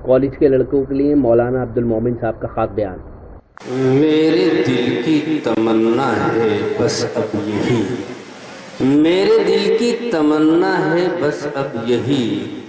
College کے لڑکوں کے لیے مولانا عبد المومن صاحب کا خاص بیان۔ میرے دل کی تمنا ہے بس اب یہی، میرے دل کی تمنا ہے بس اب یہی،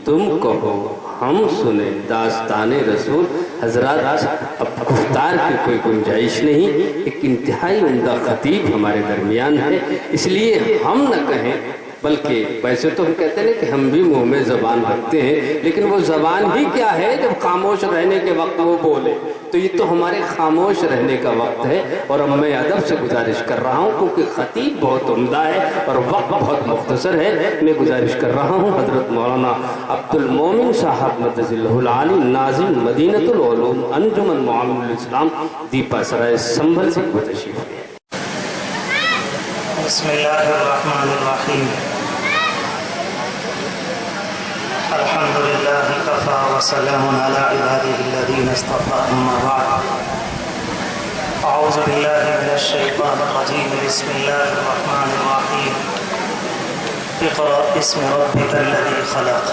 تم کہو ہم سنیں داستان رسول۔ حضرات اب گفتار کی کوئی گنجائش نہیں، ایک انتہائی عمدہ خطیب ہمارے درمیان ہے، اس لیے ہم نہ کہیں بلکہ ویسے تو ہم کہتے ہیں کہ ہم بھی منہ میں زبان رکھتے ہیں، لیکن وہ زبان ہی کیا ہے جب خاموش رہنے کے وقت وہ بولے، تو یہ تو ہمارے خاموش رہنے کا وقت ہے۔ اور اب میں ادب سے گزارش کر رہا ہوں کیونکہ خطیب بہت عمدہ ہے اور وقت بہت مختصر ہے، میں گزارش کر رہا ہوں حضرت مولانا عبد المومن صاحب مدد اللہ العالی ناظم مدینۃ العلوم انجمن معاون الاسلام دیپا سرائے سنبھل سے تشریف لیں۔ بسم اللہ الرحمن الرحیم، الحمد للہ کفا وسلام علی عباده الذین اصطفى، اما بعد، اعوذ باللہ من الشیطان الرجیم، بسم اللہ الرحمن الرحیم، اقرأ باسم ربک الذی خلق،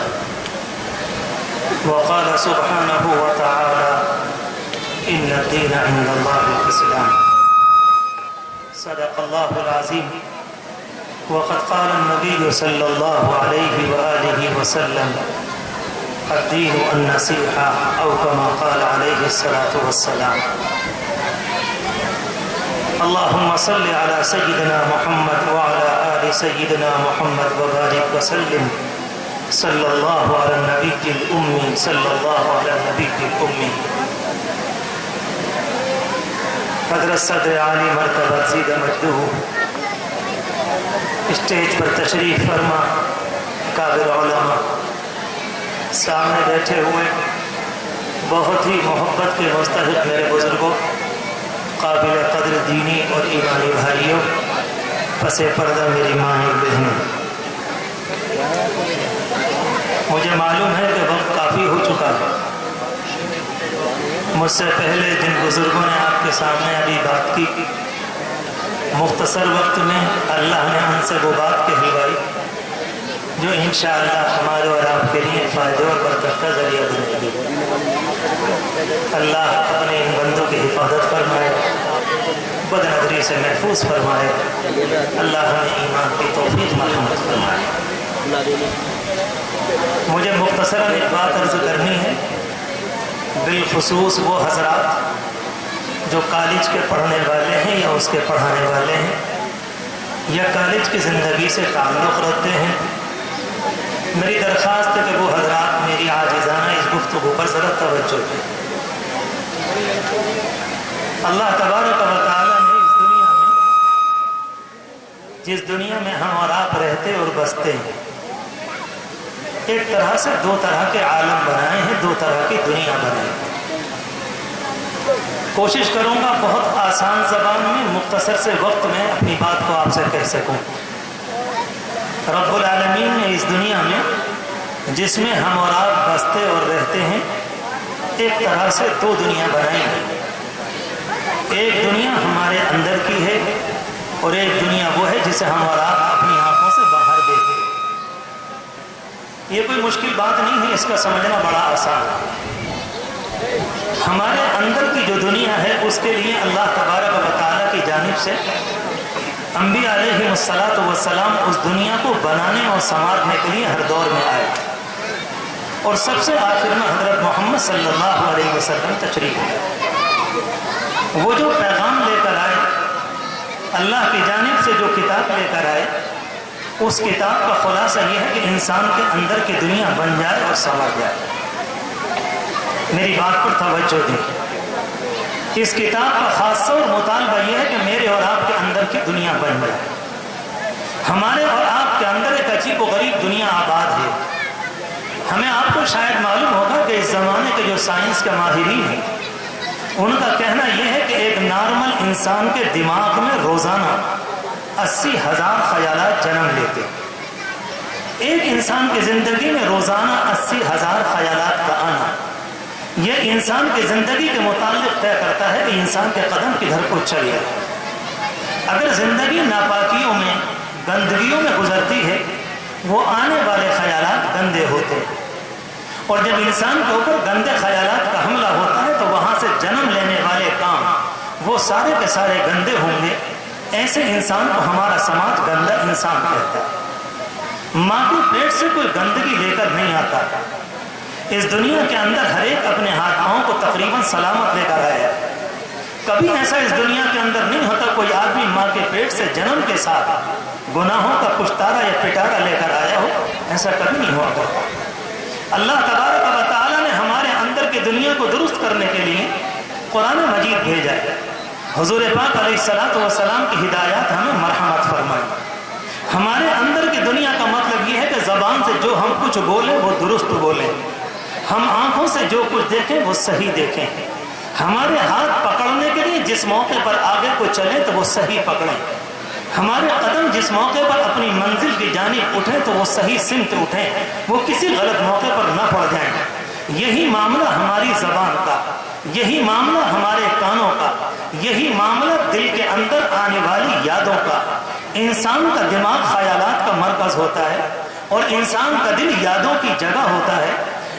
وقال سبحانہ وتعالی ان الدین عند اللہ الاسلام، صدق اللہ العظیم، وقد قال النبی صلی اللہ علیہ وآلہ وسلم الدین النصیحہ، او کما قال علیہ الصلاة والسلام۔ اللہم صل علی سیدنا محمد وعلی آل سیدنا محمد وبارک وسلم، صلی اللہ علی النبی الامی، صلی اللہ علی النبی الامی۔ حضرت صدر عالی مرتبہ زید مجدہ اسٹیج پر تشریف فرما، کابر علماء، سامنے بیٹھے ہوئے بہت ہی محبت کے مستحق میرے بزرگوں، قابل قدر دینی اور ایمانی بھائیوں، پس پردہ میری ماں بہنوں، مجھے معلوم ہے کہ وقت کافی ہو چکا ہے۔ مجھ سے پہلے جن بزرگوں نے آپ کے سامنے ابھی بات کی، مختصر وقت میں اللہ نے ان سے وہ بات کہلوائی جو انشاءاللہ ہمارے اور آپ کے لیے فائدے اور برکت کا ذریعہ بنے گی۔ اللہ اپنے ان بندوں کی حفاظت فرمائے، بد نظری سے محفوظ فرمائے، اللہ ہمیں ایمان کی توفیق مرحمت فرمائے۔ مجھے مختصراً ایک بات عرض کرنی ہے، بالخصوص وہ حضرات جو کالج کے پڑھنے والے ہیں یا اس کے پڑھانے والے ہیں یا کالج کی زندگی سے تعلق رکھتے ہیں، میری درخواست ہے کہ وہ حضرات میری عاجزانہ اس گفتگو پر ذرا توجہ دیں۔ اللہ تبارک و تعالیٰ نے اس دنیا میں، جس دنیا میں ہم اور آپ رہتے اور بستے ہیں، ایک طرح سے دو طرح کے عالم بنائے ہیں، دو طرح کی دنیا بنائی ہے۔ کوشش کروں گا بہت آسان زبان میں مختصر سے وقت میں اپنی بات کو آپ سے کہہ سکوں۔ رب العالمین نے اس دنیا میں جس میں ہم اور آپ بستے اور رہتے ہیں، ایک طرح سے دو دنیا بنائی ہے۔ ایک دنیا ہمارے اندر کی ہے اور ایک دنیا وہ ہے جسے ہم اور آپ اپنی آنکھوں سے باہر دیکھتے ہیں۔ یہ کوئی مشکل بات نہیں ہے، اس کا سمجھنا بڑا آسان ہے۔ ہمارے اندر کی جو دنیا ہے اس کے لیے اللہ تبارک و تعالیٰ کی جانب سے انبیاء علیہ السلام اس دنیا کو بنانے اور سنوارنے کے لیے ہر دور میں آئے، اور سب سے آخر میں حضرت محمد صلی اللہ علیہ وسلم تشریف لائے۔ وہ جو پیغام لے کر آئے، اللہ کی جانب سے جو کتاب لے کر آئے، اس کتاب کا خلاصہ یہ ہے کہ انسان کے اندر کی دنیا بن جائے اور سنور جائے۔ میری بات پر توجہ دیں، اس کتاب کا خاصہ اور مطالبہ یہ ہے کہ میرے اور آپ کے اندر کی دنیا بن جائے۔ ہمارے اور آپ کے اندر ایک عجیب و غریب دنیا آباد ہے۔ ہمیں آپ کو شاید معلوم ہوگا کہ اس زمانے کے جو سائنس کے ماہرین ہیں، ان کا کہنا یہ ہے کہ ایک نارمل انسان کے دماغ میں روزانہ 80,000 خیالات جنم لیتے ہیں۔ ایک انسان کی زندگی میں روزانہ 80,000 خیالات کا آنا، یہ انسان کی زندگی کے متعلق طے کرتا ہے کہ انسان کے قدم کدھر کو چل گئے۔ اگر زندگی ناپاکیوں میں، گندگیوں میں گزرتی ہے، وہ آنے والے خیالات گندے ہوتے ہیں، اور جب انسان کے اوپر گندے خیالات سارے کے سارے گندے ہوں گے، ایسے انسان کو ہمارا سماج گندا انسان کہتا ہے۔ ماں کے پیٹ سے کوئی گندگی لے کر نہیں آتا، اس دنیا کے اندر ہر ایک اپنے ہاتھ پاؤں کو تقریباً سلامت لے کر آیا۔ کبھی ایسا اس دنیا کے اندر نہیں ہوتا کوئی آدمی ماں کے پیٹ سے جنم کے ساتھ گناہوں کا پشتارا یا پٹارا لے کر آیا ہو، ایسا کبھی نہیں ہوا کرتا۔ اللہ تبارک و تعالیٰ نے ہمارے اندر کی دنیا کو درست کرنے کے لیے قرآن مجید بھیجا ہے۔ حضور پاک علیہ السلام کی ہدایات ہمیں مرحمت فرمائیں۔ ہمارے اندر کی دنیا کا مطلب یہ ہے کہ زبان سے جو ہم کچھ بولیں وہ درست بولیں، ہم آنکھوں سے جو کچھ دیکھیں وہ صحیح دیکھیں، ہمارے ہاتھ پکڑنے کے لیے جس موقع پر آگے کو چلیں تو وہ صحیح پکڑیں، ہمارے قدم جس موقع پر اپنی منزل کی جانب اٹھیں تو وہ صحیح سمت اٹھیں، وہ کسی غلط موقع پر نہ پڑ جائیں۔ یہی معاملہ ہماری زبان کا، یہی معاملہ ہمارے کانوں کا، یہی معاملہ دل کے اندر آنے والی یادوں کا۔ انسان کا دماغ خیالات کا مرکز ہوتا ہے اور انسان کا دل یادوں کی جگہ ہوتا ہے۔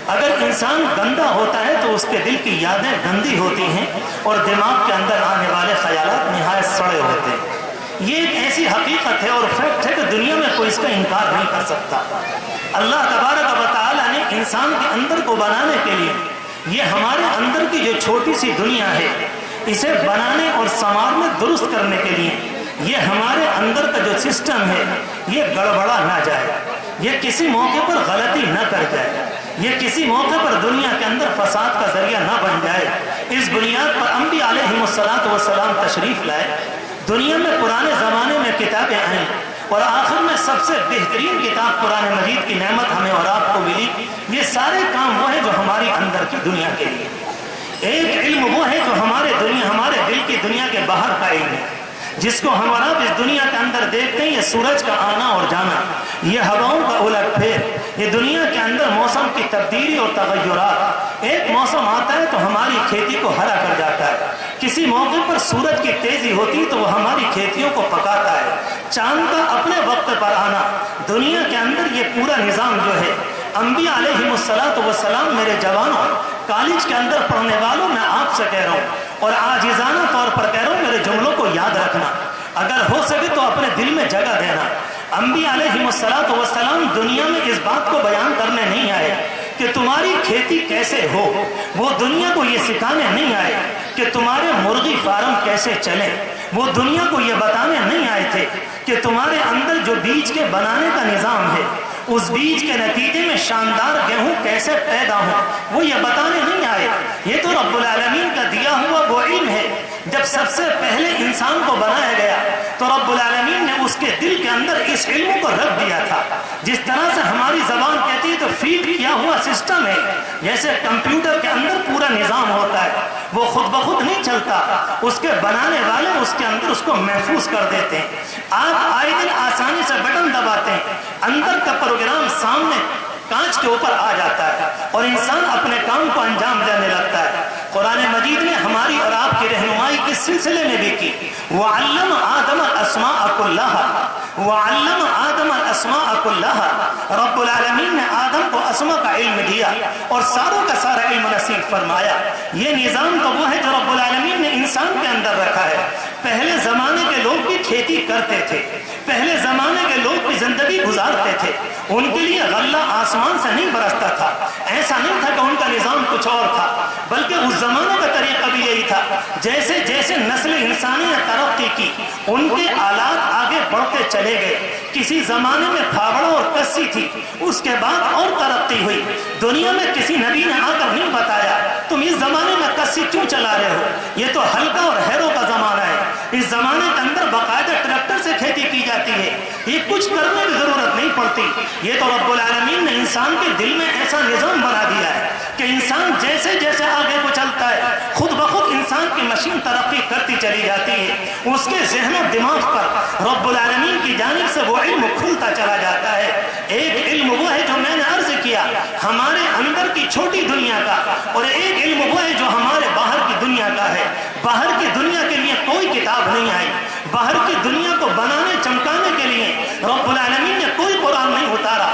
اگر انسان گندا ہوتا ہے تو اس کے دل کی یادیں گندی ہوتی ہیں اور دماغ کے اندر آنے والے خیالات نہایت سڑے ہوتے ہیں۔ یہ ایک ایسی حقیقت ہے اور فیکٹ ہے کہ دنیا میں کوئی اس کا انکار نہیں کر سکتا۔ اللہ تبارک و تعالیٰ نے انسان کے اندر کو بنانے کے لیے یہ ہمارے اندر کی جو چھوٹی سی دنیا ہے اسے بنانے اور سنوارنے درست کرنے کے لیے یہ ہمارے اندر کا جو سسٹم ہے یہ گڑبڑا نہ جائے، یہ کسی موقع پر غلطی نہ کر جائے، یہ کسی موقع پر دنیا کے اندر فساد کا ذریعہ نہ بن جائے۔ اس بنیاد پر انبیاء علیہم السلام تشریف لائے۔ دنیا میں پرانے زمانے میں کتابیں آئیں اور آخر میں سب سے بہترین کتاب قرآن مجید کی نعمت ہمیں اور آپ کو ملی۔ یہ سارے کام وہ ہیں جو ہماری اندر کی دنیا کے لیے، ایک علم وہ ہے جو ہمارے دل کی دنیا کے باہر کا علم ہے، جس کو ہم اور آپ اس دنیا کے اندر دیکھتے ہیں۔ یہ سورج کا آنا اور جانا، یہ ہواؤں کا الٹ پھیر، یہ دنیا کے اندر موسم کی تبدیلی اور تغیرات۔ ایک موسم آتا ہے تو ہماری کھیتی کو ہرا کر جاتا ہے، کسی موقع پر سورج کی تیزی ہوتی تو وہ ہماری کھیتیوں کو پکاتا ہے۔ چاند کا اپنے وقت پر آنا، دنیا کے اندر یہ پورا نظام جو ہے، انبیاء علیہم السلام میرے جوانوں، کالج کے اندر پڑھنے والوں، میں آپ سے کہہ رہا ہوں اور عاجزانہ طور پر کہہ رہا ہوں، میرے جملوں کو یاد رکھنا، اگر ہو سکے تو اپنے دل میں جگہ دینا۔ انبیاء علیہم السلام دنیا میں اس بات کو بیان کرنے نہیں آئے کہ تمہاری کھیتی کیسے ہو، وہ دنیا کو یہ سکھانے نہیں آئے کہ تمہارے مرغی فارم کیسے چلیں، وہ دنیا کو یہ بتانے نہیں آئے تھے کہ تمہارے اندر جو بیج کے بنانے کا نظام ہے اس بیج کے نتیجے میں شاندار گیہوں کیسے پیدا ہو، وہ یہ بتانے نہیں آئے۔ یہ تو رب العالمین کا دیا ہوا وہ علم ہے۔ جب سب سے پہلے انسان کو بنایا گیا تو رب العالمین نے اس کے دل کے اندر اس علم کو رکھ دیا تھا۔ جس طرح سے ہماری زبان کہتی ہے تو فیڈ کیا ہوا سسٹم ہے، جیسے کمپیوٹر کے اندر پورا نظام ہوتا ہے، وہ خود بخود نہیں چلتا، اس کے بنانے والے اس کے اندر اس کو محفوظ کر دیتے ہیں۔ آپ آئے دن آسانی سے بٹن دباتے ہیں، اندر کا پروگرام سامنے کانچ کے اوپر آ جاتا ہے اور انسان اپنے کام کو انجام دینے لگتا ہے۔ قرآن مجید نے ہماری اور آپ کی رہنمائی اس سلسلے میں بھی کی۔ وَعَلَّمَ آدَمَ الْأَسْمَاءَ كُلَّهَا وَعَلَّمَ آدَمَ الْأَسْمَاءَ كُلَّهَا، رب العالمین نے آدم کو اسماء کا علم دیا اور ساروں کا سارا علم نصیب فرمایا۔ یہ نظام تو وہ ہے جو رب العالمین نے انسان کے اندر رکھا ہے۔ پہلے زمانے کے لوگ بھی کھیتی کرتے تھے، پہلے زمانے کے لوگ بھی زندگی گزارتے تھے، ان کے لیے غلہ آسمان سے نہیں برستا تھا، ایسا نہیں تھا کہ ان کا نظام کچھ اور تھا، بلکہ اس زمانے کا طریقہ بھی یہی تھا۔ جیسے جیسے نسل انسانی نے ترقی کی، ان کے آلات آگے بڑھتے چلے گئے۔ کسی زمانے میں پھاوڑا اور کسی تھی، اس کے بعد اور ترقی ہوئی۔ دنیا میں کسی نبی نے آ کر نہیں بتایا تم اس زمانے میں کسی کیوں چلا رہے ہو، یہ تو ہلکا اور ہیرو کا زمانہ ہے۔ اس زمانے کے اندر باقاعدہ ٹریکٹر سے کھیتی کی جاتی ہے، یہ کچھ کرنے کی ضرورت نہیں پڑتی۔ یہ تو رب العالمین نے انسان کے دل میں ایسا نظام بنا دیا ہے کہ انسان جیسے جیسے آگے کو چلتا ہے خود بخود انسان کی مشین ترقی کرتی چلی جاتی ہے۔ اس کے ذہن و دماغ پر رب العالمین کی جانب سے وہ علم کھلتا چلا جاتا ہے۔ ایک علم وہ ہے جو میں نے عرض کیا ہمارے اندر کی چھوٹی دنیا کا، اور ایک علم وہ ہے جو ہمارے باہر کی دنیا کا ہے۔ باہر کی دنیا کے لیے کوئی کتاب نہیں آئی، باہر کی دنیا کو بنانے چمکانے کے لیے رب العالمین نے کوئی قرآن نہیں اتارا۔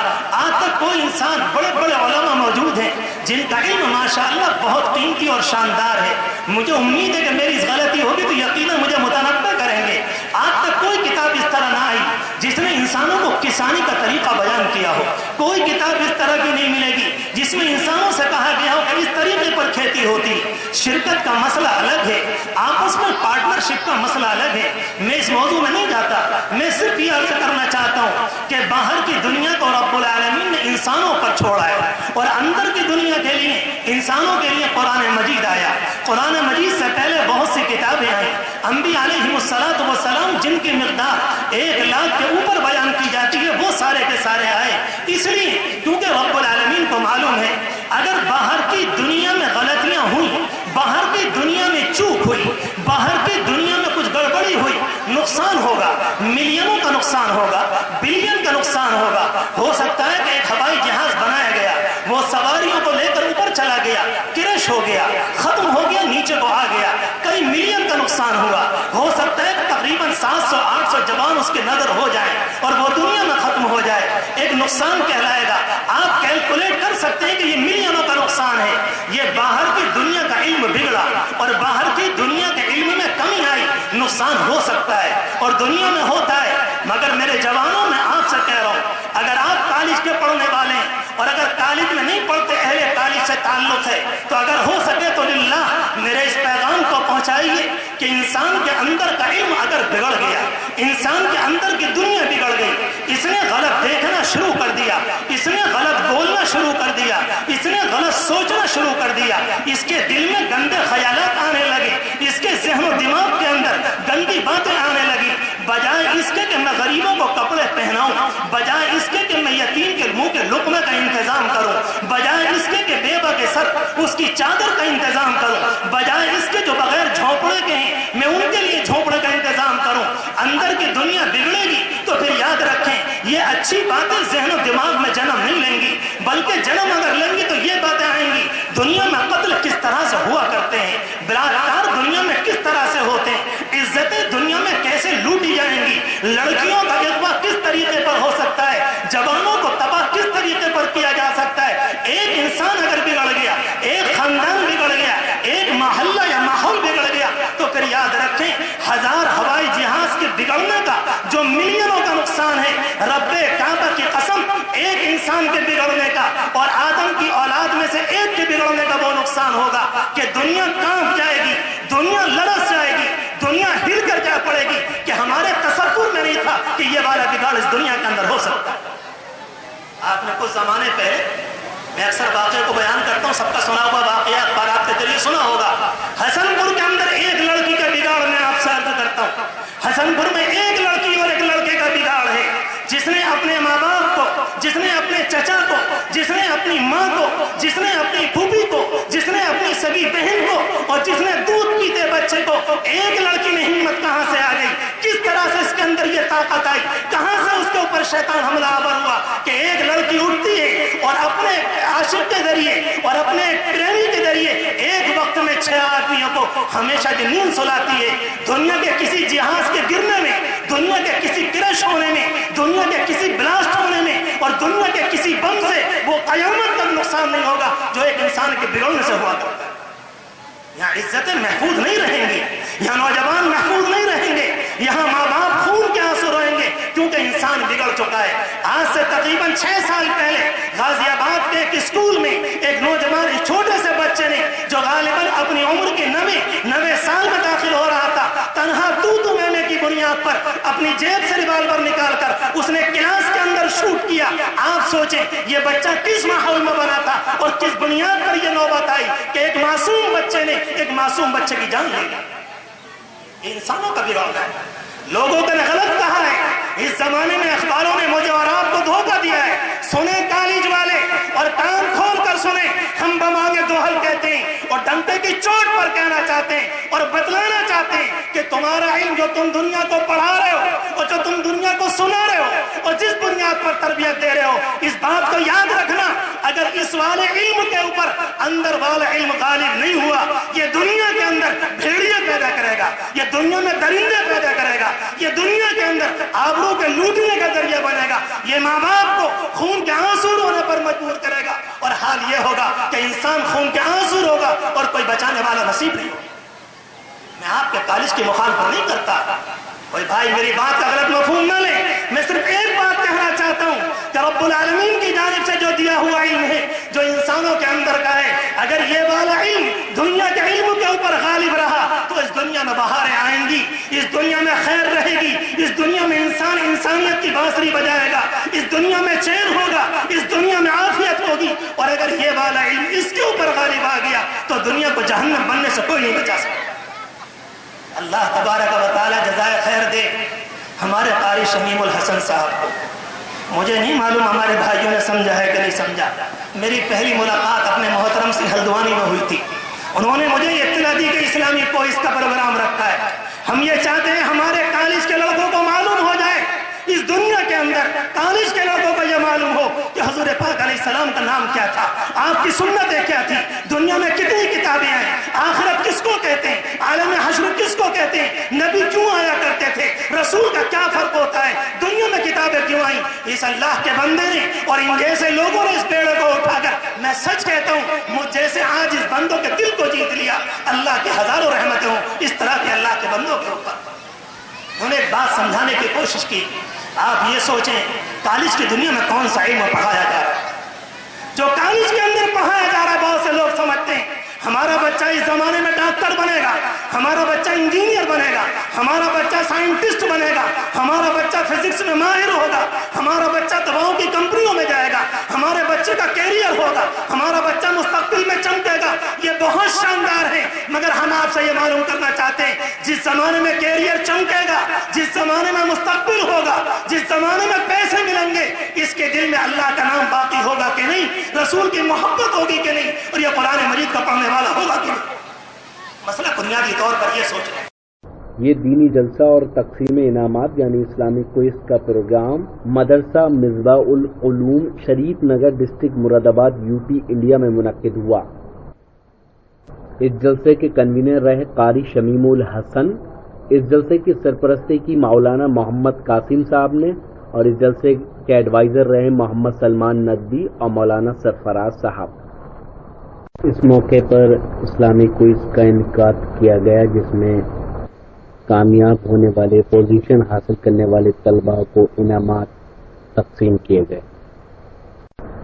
آج تک کوئی انسان، بڑے بڑے علماء موجود ہیں جن کا علم ماشاءاللہ بہت قیمتی اور شاندار ہے، مجھے امید ہے کہ میری اس غلطی ہوگی تو یقیناً مجھے متنبہ کریں گے، آج تک کوئی کتاب اس طرح نہ آئی جس نے انسانوں کو کسانی کا طریقہ بیان کیا ہو، کوئی کتاب اس طرح کی نہیں ملے گی جس میں انسانوں سے کہا گیا ہو کہ اس طریقے پر کھیتی ہوتی۔ شرکت کا مسئلہ الگ ہے، آپس میں پارٹنرشپ کا مسئلہ الگ ہے، میں اس موضوع میں نہیں جاتا، میں صرف یہ عرض کرنا چاہتا ہوں کہ باہر کی دنیا کو رب العالمین نے انسانوں پر چھوڑا ہے اور اندر کی دنیا کے لیے انسانوں کے لیے قرآن مجید آیا۔ قرآن مجید سے پہلے بہت سی کتابیں آئیں، انبیاء علیہم السلام جن کی مقدار 1,00,000 کے اوپر بیان کی جاتی ہے وہ سارے کے سارے آئے، اس لیے کیونکہ رب العالمین کو معلوم ہے اگر باہر کی دنیا میں غلطیاں ہوئی، باہر کی دنیا میں چوک ہوئی، باہر کی دنیا میں کچھ گڑبڑی ہوئی، نقصان ہوگا، ملینوں کا نقصان ہوگا، بلین کا نقصان ہوگا۔ ہو سکتا ہے کہ ایک ہوائی جہاز بنایا گیا، وہ سواریوں کو لے کر اوپر چلا گیا، کرش ہو گیا، ختم ہو گیا، نیچے کو آ گیا، کئی ملین کا نقصان ہوا۔ ہو سکتا ہے کہ تقریباً 700-800 جوان اس کے نظر ہو جائیں اور وہ دنیا میں ختم ہو جائے، ایک نقصان کہلائے گا۔ آپ کیلکولیٹ کر سکتے ہیں کہ یہ ملینوں کا نقصان ہے۔ یہ باہر کی دنیا کا علم بگڑا اور باہر کی دنیا کے علم میں کمی آئی، نقصان ہو سکتا ہے اور دنیا میں ہوتا ہے۔ مگر میرے جوانوں میں آپ سے کہہ رہا ہوں، اگر آپ کالج کے پڑھنے والے ہیں اور اگر کالج میں نہیں پڑھتے، اہل کالج سے تعلق ہے، تو اگر ہو سکے تو للہ میرے اس پیغام کو پہنچائیے کہ انسان کے اندر کا علم اگر بگڑ گیا، انسان کے اندر کی دنیا بگڑ گئی، اس نے غلط دیکھنا شروع کر دیا، اس نے غلط بولنا شروع کر دیا، اس نے غلط سوچنا شروع کر دیا، اس کے دل میں گندے خیالات آنے لگے، اس کے ذہن و دماغ کے اندر گندی باتیں آنے لگی، بجائے اس کے کہ میں غریبوں کو کپڑے پہناؤں، بجائے اس کے کہ میں یتیم کے منہ کے لقمے کا انتظام کروں، بجائے اس کے کہ بیوہ کے سر اس کی چادر کا انتظام کروں، بجائے اس کے جو بغیر جھونپڑے کے ہیں میں ان کے لیے جھونپڑے کا انتظام کروں، اندر کی دنیا بگڑے گی تو پھر یاد رکھیں یہ اچھی باتیں ذہن و دماغ میں جنم نہیں لیں گی، بلکہ جنم اگر لیں گی تو یہ باتیں آئیں گی دنیا میں قتل کس طرح سے ہوا کرتے ہیں، بلاکار دنیا میں کس طرح سے ہوتے ہیں، عزتیں دنیا میں کیسے لوٹی جائیں گی، لڑکیوں کا اغوا کس طریقے پر ہو سکتا ہے، جوانوں کو تباہ کس طریقے پر کیا جا سکتا ہے۔ ایک انسان اگر بگڑ گیا، ایک خاندان بگڑ گیا، ایک محلہ یا ماحول بگڑ گیا تو پھر یاد رکھیں 1000 ہوائی جہاز کے بگڑنے کا جو ملینوں کا نقصان ہے، رب کعبہ کی قسم ایک انسان کے بگڑنے کا اور آدم کی اولاد میں سے ایک کے بگڑنے کا وہ نقصان ہوگا کہ دنیا کانپ جائے گی، دنیا لرز جائے گی، دنیا ہل کر جا پڑے گی کہ ہمارے تصور میں نہیں تھا کہ یہ والا بگاڑ اس دنیا کے اندر ہو سکتا ہے۔ آپ نے کچھ زمانے پہلے، میں اکثر واقعے کو بیان کرتا ہوں، سب کا سنا ہوا واقعہ اخبارات کے ذریعے سنا ہوگا، حسن پور کے اندر ایک لڑکی کا بگاڑ میں آپ سے عرض کرتا ہوں، حسن پور میں ایک لڑکی اور ایک لڑکے کا بگاڑ ہے، جس نے اپنے ماں باپ کو، جس نے اپنے چچا کو، جس نے اپنی ماں کو، جس نے اپنی پھوپھی کو، جس نے اپنی سگی بہن کو اور جس نے دودھ پیتے بچے کو، ایک لڑکی میں ہمت کہاں سے آ گئی، کس طرح سے اس کے اندر یہ طاقت آئی، کہاں سے اس کے اوپر شیطان حملہ آور ہوا کہ ایک لڑکی اٹھتی ہے اور اپنے عاشق کے ذریعے اور اپنے پریمی کے ذریعے ایک وقت میں 6 آدمیوں کو ہمیشہ کی نیند سلاتی ہے۔ دنیا کے کسی جہاز کے گرنے میں، دنیا کے کسی کرش ہونے میں، دنیا کے کسی بلاسٹ ہونے میں اور دنیا کے کسی بم سے وہ قیامت تک نقصان نہیں ہوگا جو ایک انسان کے بگڑنے سے ہوا کرتا ہے۔ یہاں عزتیں محفوظ نہیں رہیں گی، یہاں نوجوان محفوظ نہیں رہیں گے، یہاں ماں باپ خون کے آنسو روئیں گے کیونکہ انسان بگڑ چکا ہے۔ آج سے تقریباً 6 سال پہلے غازی آباد کے ایک اسکول میں ایک نوجوان، ایک چھوٹے سے بچے نے جو غالباً اپنی عمر کے 90 سال میں داخل ہو رہا تھا، تنہا تو مہینے کی بنیاد پر اپنی جیب سے ریوالور نکال کر اس نے کلاس کے اندر شوٹ کیا۔ آپ سوچیں یہ بچہ کس ماحول میں بنا تھا اور کس بنیاد پر یہ نوبت آئی کہ ایک معصوم بچے نے ایک معصوم بچے کی جان لے لی۔ انسانوں کا بگاڑ ہے، لوگوں نے غلط کہا ہے، اس زمانے میں اخباروں نے مجھے اور آپ کو دھوکہ دیا ہے۔ سنیں کالج والے اور کان کھول کر سنیں، ہم بمانگے دوہل کہتے ہیں اور ڈنڈے کی چوٹ پر کہنا چاہتے ہیں اور بتلانا چاہتے ہیں کہ تمہارا علم جو تم دنیا کو پڑھا رہے ہو اور جو تم دنیا کو سنا رہے ہو اور جس بنیاد پر تربیت دے رہے ہو، اس بات کو یاد رکھنا، اگر اس والے علم کے اوپر اندر والا علم غالب نہیں ہوا، یہ دنیا کے اندر بھیڑیے پیدا کرے گا، یہ دنیا میں درندے پیدا کرے گا، یہ دنیا کے اندر آبرو کے لوٹنے کا ذریعہ بنے گا، یہ ماں باپ کو خون کے آنسو رونے پر مجبور کرے گا، اور حال یہ ہوگا کہ انسان خون کے آنسو روگا اور کوئی بچانے والا نصیب نہیں ہوگا۔ میں آپ کے کالج کی مخالفت نہیں کرتا، کوئی بھائی میری بات کا غلط مفہوم نہ لے، میں صرف ایک بات کہنا چاہتا ہوں کہ رب العالمین کی جانب سے جو دیا ہوا علم ہے، جو انسانوں کے اندر کا ہے، اگر یہ والا علم دنیا کے علم کے اوپر غالب رہا تو اس دنیا میں بہاریں آئیں گی، اس دنیا میں خیر رہے گی، اس دنیا میں انسان انسانیت کی بانسری بجائے گا، اس دنیا میں چین ہوگا، اس دنیا میں عافیت ہوگی، اور اگر یہ والا علم اس کے اوپر غالب آ گیا تو دنیا کو جہنم بننے سے کوئی نہیں بچا سکتا۔ اللہ تبارک و تعالی جزائے خیر دے ہمارے قاری شمیم الحسن صاحب کو۔ مجھے نہیں معلوم ہمارے بھائیوں نے سمجھا ہے کہ نہیں سمجھا، میری پہلی ملاقات اپنے محترم سے ہلدوانی میں ہوئی تھی، انہوں نے مجھے یہ اطلاع دی کہ اسلامی کوئز کا پروگرام رکھا ہے، ہم یہ چاہتے ہیں ہمارے کالج کے لوگوں کو معلوم ہو جائے، اس دنیا کے اندر کالج کے لوگوں کو یہ معلوم ہو کہ حضور پاک علیہ السلام کا نام کیا تھا، آپ کی سنتیں کیا تھی، دنیا میں کتنی کتابیں ہیں، آخرت کس کو کہتے ہیں، عالم حشر کس کو کہتے ہیں، نبی کیوں آیا کرتے تھے، رسول کا کیا فرق ہوتا ہے، دنیا میں کتابیں کیوں آئیں۔ اس اللہ کے بندے نے اور ان جیسے لوگوں نے اس بیڑے کو اٹھا کر، میں سچ کہتا ہوں مجھ جیسے آج اس بندوں کے دل کو جیت لیا، اللہ کی ہزاروں رحمتیں ہوں اس طرح کے اللہ کے بندوں کے اوپر۔ انہوں نے ایک بات سمجھانے کی کوشش کی، آپ یہ سوچیں کالج کی دنیا میں کون سا علم پڑھایا جا رہا ہے، جو کالج کے اندر پڑھایا جا رہا ہے بہت سے لوگ سمجھتے ہیں ہمارا بچہ اس زمانے میں ڈاکٹر بنے گا، ہمارا بچہ انجینئر بنے گا، ہمارا بچہ سائنٹسٹ بنے گا، ہمارا بچہ فزکس میں ماہر ہوگا، ہمارا بچہ دواؤں کی کمپنیوں میں جائے گا، ہمارے بچے کا کیریئر ہوگا، ہمارا بچہ مستقبل میں چمکے گا۔ یہ بہت شاندار ہے، مگر ہم آپ سے یہ معلوم کرنا چاہتے ہیں جس زمانے میں کیریئر چمکے گا، جس زمانے میں مستقبل ہوگا، جس زمانے میں پیسے ملیں گے، اس کے دل میں اللہ کا نام باقی ہوگا کہ نہیں، رسول کی محبت ہوگی کہ نہیں، اور یہ قرآن مجید کا پڑھنے والا ہوگا کہ نہیں۔ مسئلہ بنیادی طور پر یہ سوچ رہے ہیں۔ یہ دینی جلسہ اور تقسیم انعامات یعنی اسلامی کوئز کا پروگرام مدرسہ مصباح العلوم شریف نگر ڈسٹرکٹ مراد آباد یوپی انڈیا میں منعقد ہوا۔ اس جلسے کے کنوینر رہے قاری شمیم الحسن، اس جلسے کی سرپرستی کی مولانا محمد قاسم صاحب نے، اور اس جلسے کے ایڈوائزر رہے محمد سلمان ندوی اور مولانا سرفراز صاحب۔ اس موقع پر اسلامی کوئز کا انعقاد کیا گیا جس میں کامیاب ہونے والے پوزیشن حاصل کرنے والے طلباء کو انعامات تقسیم کیے گئے۔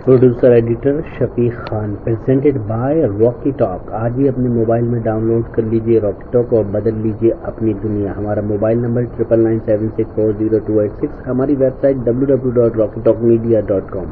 Producer editor Shafiq Khan, presented by Rocky talk. آج ہی اپنے موبائل میں ڈاؤن لوڈ کر لیجئے راکی ٹاک اور بدل لیجئے اپنی دنیا۔ ہمارا موبائل نمبر 9997640286، ہماری ویب سائٹ www.rockytalkmedia.com۔